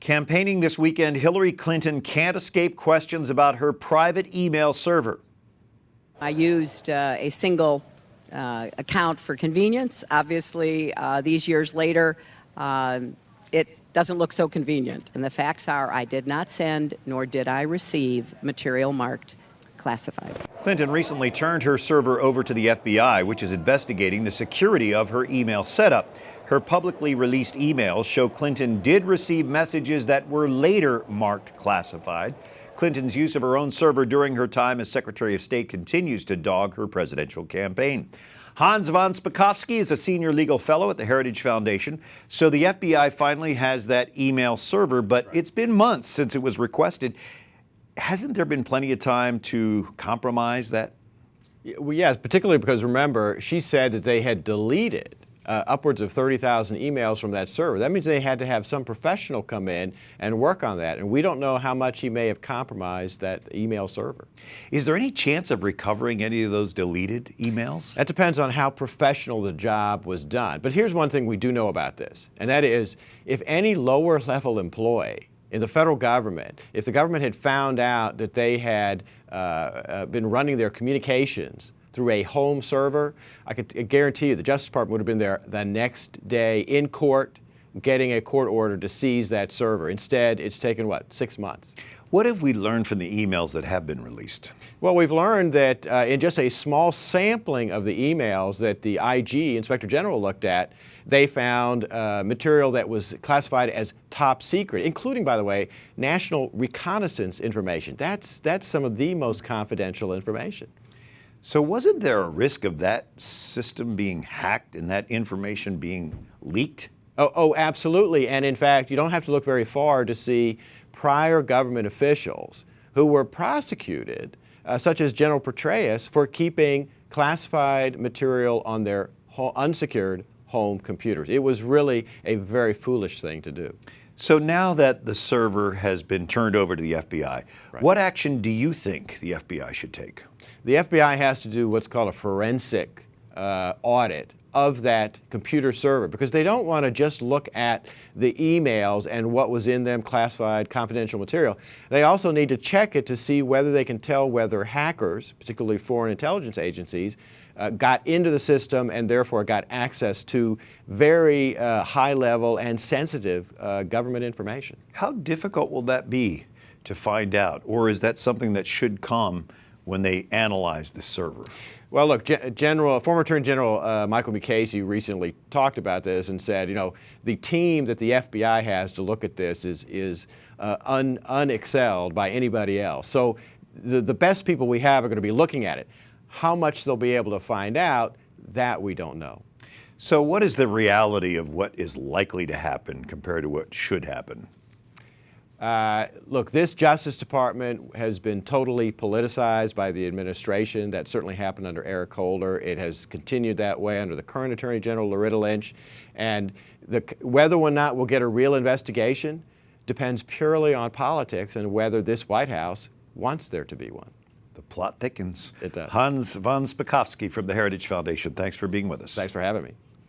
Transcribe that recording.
Campaigning this weekend, Hillary Clinton can't escape questions about her private email server. I used a single account for convenience. Obviously, these years later, it doesn't look so convenient. And the facts are I did not send nor did I receive material marked classified. Clinton recently turned her server over to the FBI, which is investigating the security of her email setup. Her publicly released emails show Clinton did receive messages that were later marked classified. Clinton's use of her own server during her time as Secretary of State continues to dog her presidential campaign. Hans von Spakovsky is a senior legal fellow at the Heritage Foundation. So the FBI finally has that email server, but it's been months since it was requested. Hasn't there been plenty of time to compromise that? Well, yes, particularly because, remember, she said that they had deleted upwards of 30,000 emails from that server. That means they had to have some professional come in and work on that. And we don't know how much he may have compromised that email server. Is there any chance of recovering any of those deleted emails? That depends on how professional the job was done. But here's one thing we do know about this, and that is if any lower level employee in the federal government, if the government had found out that they had been running their communications through a home server, I can guarantee you the Justice Department would have been there the next day in court getting a court order to seize that server. Instead, it's taken, 6 months. What have we learned from the emails that have been released? Well, we've learned that in just a small sampling of the emails that the IG, Inspector General, looked at, they found material that was classified as top secret, including, by the way, national reconnaissance information. That's some of the most confidential information. So wasn't there a risk of that system being hacked and that information being leaked? Oh, absolutely. And in fact, you don't have to look very far to see prior government officials who were prosecuted, such as General Petraeus, for keeping classified material on their unsecured home computers. It was really a very foolish thing to do. So now that the server has been turned over to the FBI, Right. What action do you think the FBI should take? The FBI has to do what's called a forensic audit of that computer server, because they don't want to just look at the emails and what was in them, classified, confidential material. They also need to check it to see whether they can tell whether hackers, particularly foreign intelligence agencies, got into the system and therefore got access to very high-level and sensitive government information. How difficult will that be to find out, or is that something that should come when they analyze the server? Well, look, former Attorney General Michael Mukasey recently talked about this and said, the team that the FBI has to look at this is unexcelled by anybody else. So the best people we have are going to be looking at it. How much they'll be able to find out, that we don't know. So what is the reality of what is likely to happen compared to what should happen? Look, this Justice Department has been totally politicized by the administration. That certainly happened under Eric Holder. It has continued that way under the current Attorney General, Loretta Lynch. And whether or not we'll get a real investigation depends purely on politics and whether this White House wants there to be one. The plot thickens. It does. Hans von Spakovsky from the Heritage Foundation, thanks for being with us. Thanks for having me.